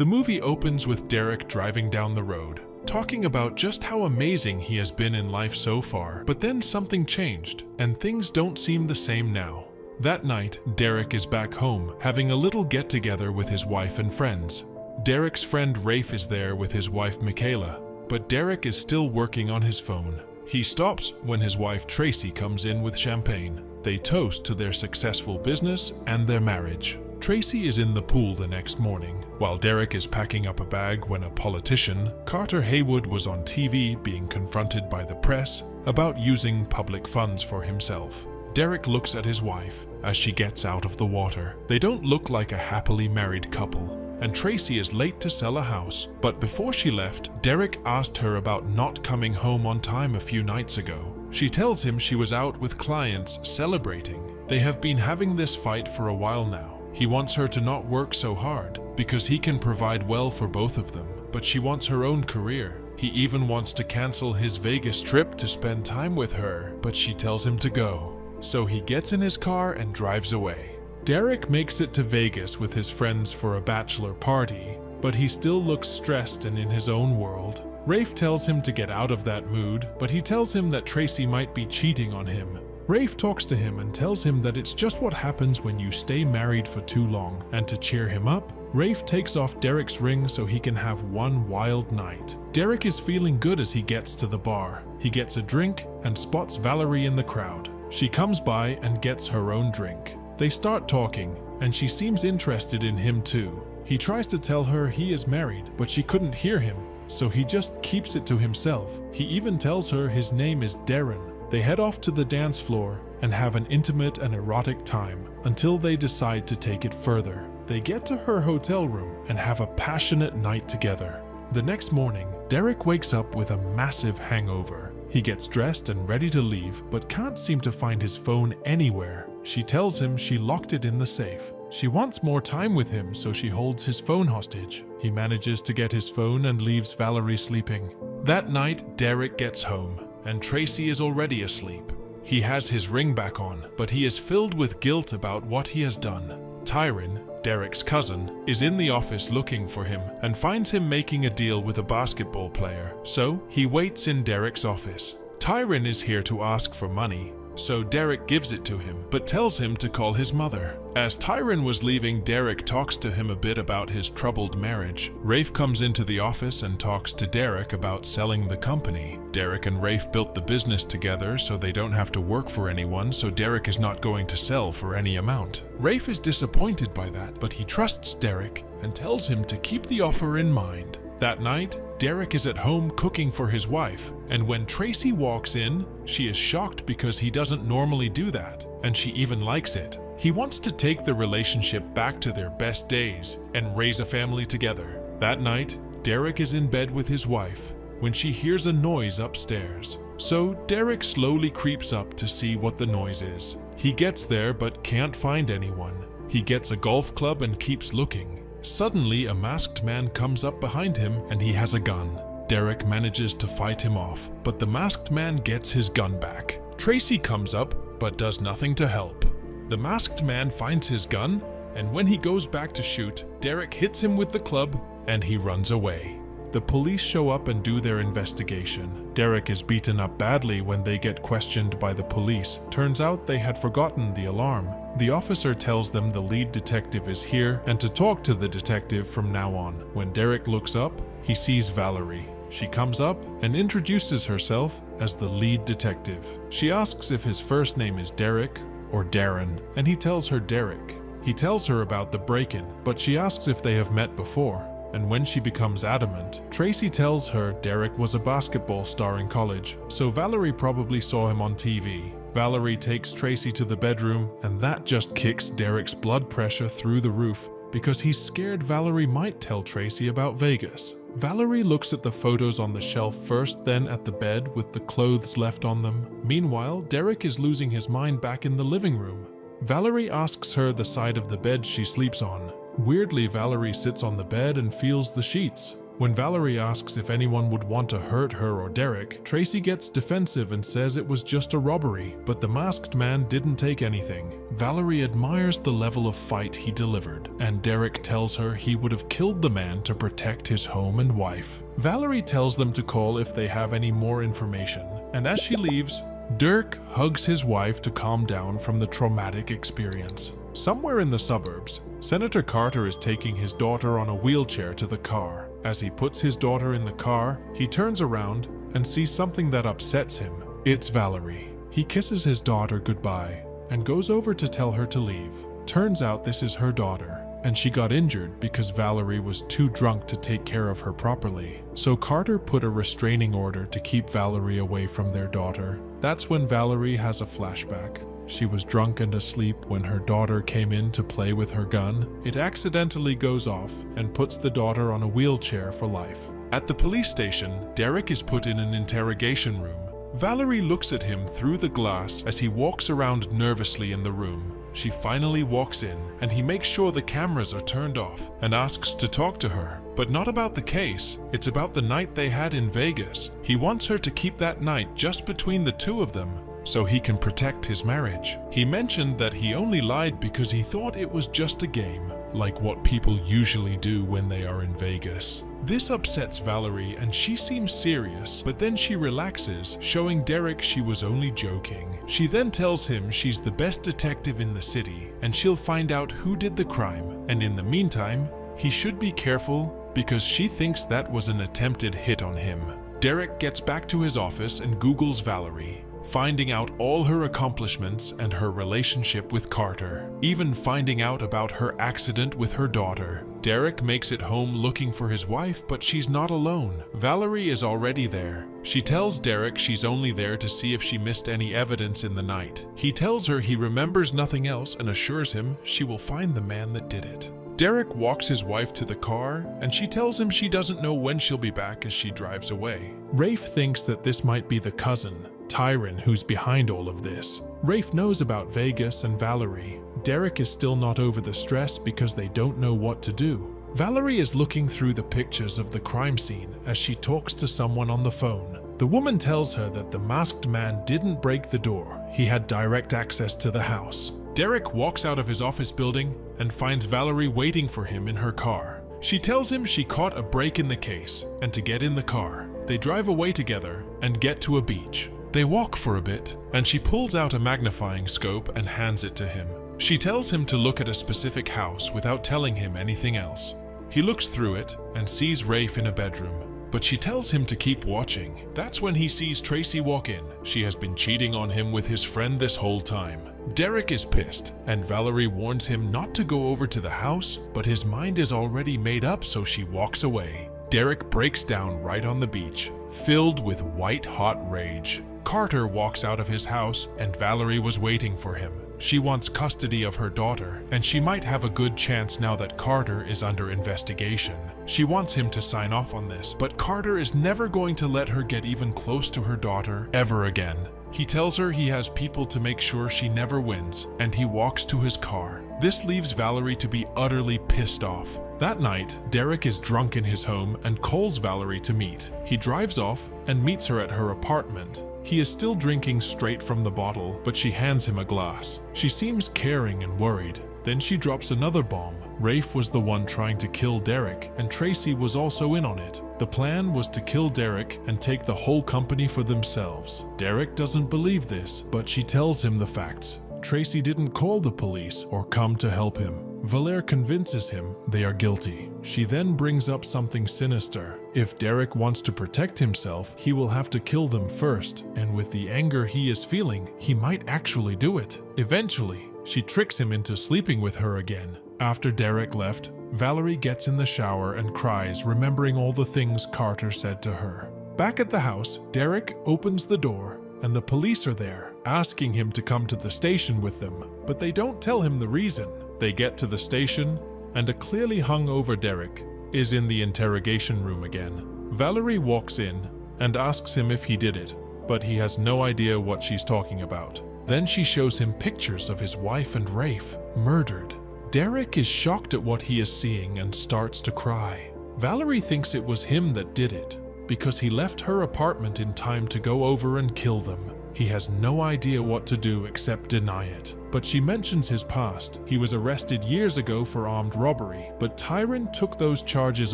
The movie opens with Derek driving down the road, talking about just how amazing he has been in life so far. But then something changed, and things don't seem the same now. That night, Derek is back home, having a little get-together with his wife and friends. Derek's friend Rafe is there with his wife Michaela, but Derek is still working on his phone. He stops when his wife Tracy comes in with champagne. They toast to their successful business and their marriage. Tracy is in the pool the next morning, while Derek is packing up a bag when a politician, Carter Haywood, was on TV being confronted by the press about using public funds for himself. Derek looks at his wife as she gets out of the water. They don't look like a happily married couple, and Tracy is late to sell a house. But before she left, Derek asked her about not coming home on time a few nights ago. She tells him she was out with clients celebrating. They have been having this fight for a while now. He wants her to not work so hard because he can provide well for both of them, but she wants her own career. He even wants to cancel his Vegas trip to spend time with her, but she tells him to go. So he gets in his car and drives away. Derek makes it to Vegas with his friends for a bachelor party, but he still looks stressed and in his own world. Rafe tells him to get out of that mood, but he tells him that Tracy might be cheating on him. Rafe talks to him and tells him that it's just what happens when you stay married for too long, and to cheer him up, Rafe takes off Derek's ring so he can have one wild night. Derek is feeling good as he gets to the bar. He gets a drink and spots Valerie in the crowd. She comes by and gets her own drink. They start talking, and she seems interested in him too. He tries to tell her he is married, but she couldn't hear him, so he just keeps it to himself. He even tells her his name is Darren. They head off to the dance floor and have an intimate and erotic time until they decide to take it further. They get to her hotel room and have a passionate night together. The next morning, Derek wakes up with a massive hangover. He gets dressed and ready to leave, but can't seem to find his phone anywhere. She tells him she locked it in the safe. She wants more time with him, so she holds his phone hostage. He manages to get his phone and leaves Valerie sleeping. That night, Derek gets home, and Tracy is already asleep. He has his ring back on, but he is filled with guilt about what he has done. Tyron, Derek's cousin, is in the office looking for him and finds him making a deal with a basketball player, so he waits in Derek's office. Tyron is here to ask for money, so Derek gives it to him, but tells him to call his mother. As Tyron was leaving, Derek talks to him a bit about his troubled marriage. Rafe comes into the office and talks to Derek about selling the company. Derek and Rafe built the business together so they don't have to work for anyone, so Derek is not going to sell for any amount. Rafe is disappointed by that, but he trusts Derek and tells him to keep the offer in mind. That night, Derek is at home cooking for his wife, and when Tracy walks in, she is shocked because he doesn't normally do that, and she even likes it. He wants to take the relationship back to their best days and raise a family together. That night, Derek is in bed with his wife when she hears a noise upstairs. So Derek slowly creeps up to see what the noise is. He gets there but can't find anyone. He gets a golf club and keeps looking. Suddenly, a masked man comes up behind him and he has a gun. Derek manages to fight him off, but the masked man gets his gun back. Tracy comes up, but does nothing to help. The masked man finds his gun, and when he goes back to shoot, Derek hits him with the club and he runs away. The police show up and do their investigation. Derek is beaten up badly when they get questioned by the police. Turns out they had forgotten the alarm. The officer tells them the lead detective is here and to talk to the detective from now on. When Derek looks up, he sees Valerie. She comes up and introduces herself as the lead detective. She asks if his first name is Derek or Darren, and he tells her Derek. He tells her about the break-in, but she asks if they have met before. And when she becomes adamant, Tracy tells her Derek was a basketball star in college, so Valerie probably saw him on TV. Valerie takes Tracy to the bedroom, and that just kicks Derek's blood pressure through the roof because he's scared Valerie might tell Tracy about Vegas. Valerie looks at the photos on the shelf first, then at the bed with the clothes left on them. Meanwhile, Derek is losing his mind back in the living room. Valerie asks her the side of the bed she sleeps on. Weirdly, Valerie sits on the bed and feels the sheets. When Valerie asks if anyone would want to hurt her or Derek, Tracy gets defensive and says it was just a robbery, but the masked man didn't take anything. Valerie admires the level of fight he delivered, and Derek tells her he would have killed the man to protect his home and wife. Valerie tells them to call if they have any more information, and as she leaves, Dirk hugs his wife to calm down from the traumatic experience. Somewhere in the suburbs, Senator Carter is taking his daughter on a wheelchair to the car. As he puts his daughter in the car, he turns around and sees something that upsets him. It's Valerie. He kisses his daughter goodbye and goes over to tell her to leave. Turns out this is her daughter, and she got injured because Valerie was too drunk to take care of her properly. So Carter put a restraining order to keep Valerie away from their daughter. That's when Valerie has a flashback. She was drunk and asleep when her daughter came in to play with her gun. It accidentally goes off and puts the daughter on a wheelchair for life. At the police station, Derek is put in an interrogation room. Valerie looks at him through the glass as he walks around nervously in the room. She finally walks in, and he makes sure the cameras are turned off and asks to talk to her. But not about the case, it's about the night they had in Vegas. He wants her to keep that night just between the two of them, so he can protect his marriage. He mentioned that he only lied because he thought it was just a game, like what people usually do when they are in Vegas. This upsets Valerie and she seems serious, but then she relaxes, showing Derek she was only joking. She then tells him she's the best detective in the city and she'll find out who did the crime, and in the meantime, he should be careful because she thinks that was an attempted hit on him. Derek gets back to his office and Googles Valerie, finding out all her accomplishments and her relationship with Carter, even finding out about her accident with her daughter. Derek makes it home looking for his wife, but she's not alone. Valerie is already there. She tells Derek she's only there to see if she missed any evidence in the night. He tells her he remembers nothing else and assures him she will find the man that did it. Derek walks his wife to the car, and she tells him she doesn't know when she'll be back as she drives away. Rafe thinks that this might be the cousin, Tyron, who's behind all of this. Rafe knows about Vegas and Valerie. Derek is still not over the stress because they don't know what to do. Valerie is looking through the pictures of the crime scene as she talks to someone on the phone. The woman tells her that the masked man didn't break the door. He had direct access to the house. Derek walks out of his office building and finds Valerie waiting for him in her car. She tells him she caught a break in the case and to get in the car. They drive away together and get to a beach. They walk for a bit, and she pulls out a magnifying scope and hands it to him. She tells him to look at a specific house without telling him anything else. He looks through it and sees Rafe in a bedroom, but she tells him to keep watching. That's when he sees Tracy walk in. She has been cheating on him with his friend this whole time. Derek is pissed, and Valerie warns him not to go over to the house, but his mind is already made up, so she walks away. Derek breaks down right on the beach, filled with white-hot rage. Carter walks out of his house, and Valerie was waiting for him. She wants custody of her daughter, and she might have a good chance now that Carter is under investigation. She wants him to sign off on this, but Carter is never going to let her get even close to her daughter ever again. He tells her he has people to make sure she never wins, and he walks to his car. This leaves Valerie to be utterly pissed off. That night, Derek is drunk in his home and calls Valerie to meet. He drives off and meets her at her apartment. He is still drinking straight from the bottle, but she hands him a glass. She seems caring and worried. Then she drops another bomb. Rafe was the one trying to kill Derek, and Tracy was also in on it. The plan was to kill Derek and take the whole company for themselves. Derek doesn't believe this, but she tells him the facts. Tracy didn't call the police or come to help him. Valère convinces him they are guilty. She then brings up something sinister. If Derek wants to protect himself, he will have to kill them first, and with the anger he is feeling, he might actually do it. Eventually, she tricks him into sleeping with her again. After Derek left, Valerie gets in the shower and cries, remembering all the things Carter said to her. Back at the house, Derek opens the door, and the police are there, asking him to come to the station with them, but they don't tell him the reason. They get to the station, and a clearly hungover Derek is in the interrogation room again. Valerie walks in and asks him if he did it, but he has no idea what she's talking about. Then she shows him pictures of his wife and Rafe, murdered. Derek is shocked at what he is seeing and starts to cry. Valerie thinks it was him that did it, because he left her apartment in time to go over and kill them. He has no idea what to do except deny it. But she mentions his past. He was arrested years ago for armed robbery, but Tyron took those charges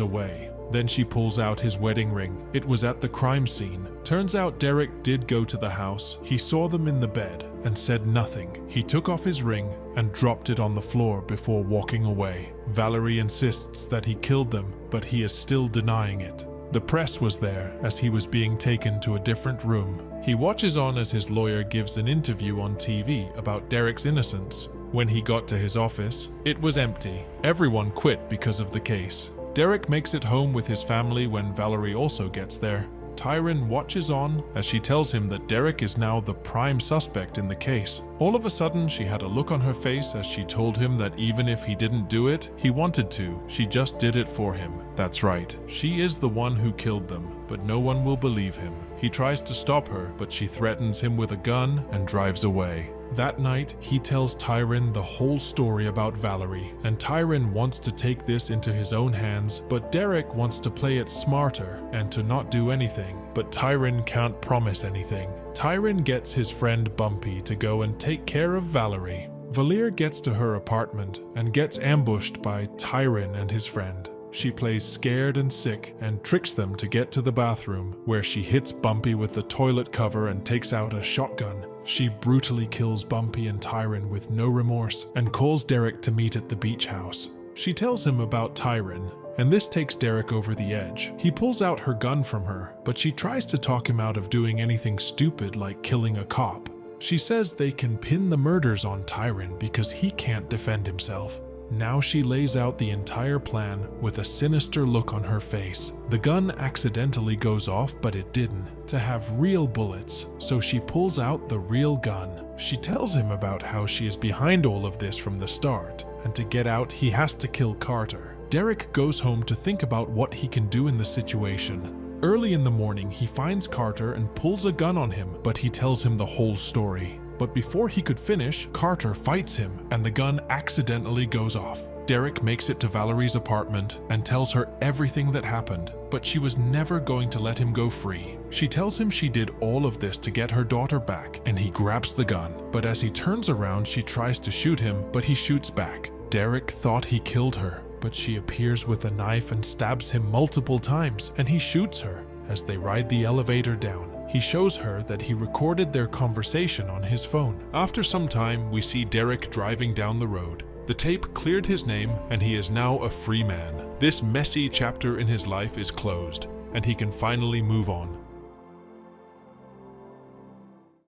away. Then she pulls out his wedding ring. It was at the crime scene. Turns out Derek did go to the house. He saw them in the bed and said nothing. He took off his ring and dropped it on the floor before walking away. Valerie insists that he killed them, but he is still denying it. The press was there as he was being taken to a different room. He watches on as his lawyer gives an interview on TV about Derek's innocence. When he got to his office, it was empty. Everyone quit because of the case. Derek makes it home with his family when Valerie also gets there. Tyron watches on as she tells him that Derek is now the prime suspect in the case. All of a sudden, she had a look on her face as she told him that even if he didn't do it, he wanted to. She just did it for him. That's right. She is the one who killed them, but no one will believe him. He tries to stop her, but she threatens him with a gun and drives away. That night, he tells Tyron the whole story about Valerie, and Tyron wants to take this into his own hands, but Derek wants to play it smarter and to not do anything, but Tyron can't promise anything. Tyron gets his friend Bumpy to go and take care of Valerie. Valir gets to her apartment and gets ambushed by Tyron and his friend. She plays scared and sick and tricks them to get to the bathroom, where she hits Bumpy with the toilet cover and takes out a shotgun. She brutally kills Bumpy and Tyron with no remorse and calls Derek to meet at the beach house. She tells him about Tyron, and this takes Derek over the edge. He pulls out her gun from her, but she tries to talk him out of doing anything stupid like killing a cop. She says they can pin the murders on Tyron because he can't defend himself. Now she lays out the entire plan with a sinister look on her face. The gun accidentally goes off, but it didn't, to have real bullets, so she pulls out the real gun. She tells him about how she is behind all of this from the start, and to get out he has to kill Carter. Derek goes home to think about what he can do in the situation. Early in the morning he finds Carter and pulls a gun on him, but he tells him the whole story. But before he could finish, Carter fights him and the gun accidentally goes off. Derek makes it to Valerie's apartment and tells her everything that happened, but she was never going to let him go free. She tells him she did all of this to get her daughter back, and he grabs the gun. But as he turns around, she tries to shoot him, but he shoots back. Derek thought he killed her, but she appears with a knife and stabs him multiple times, and he shoots her. As they ride the elevator down, he shows her that he recorded their conversation on his phone. After some time, we see Derek driving down the road. The tape cleared his name, and he is now a free man. This messy chapter in his life is closed, and he can finally move on.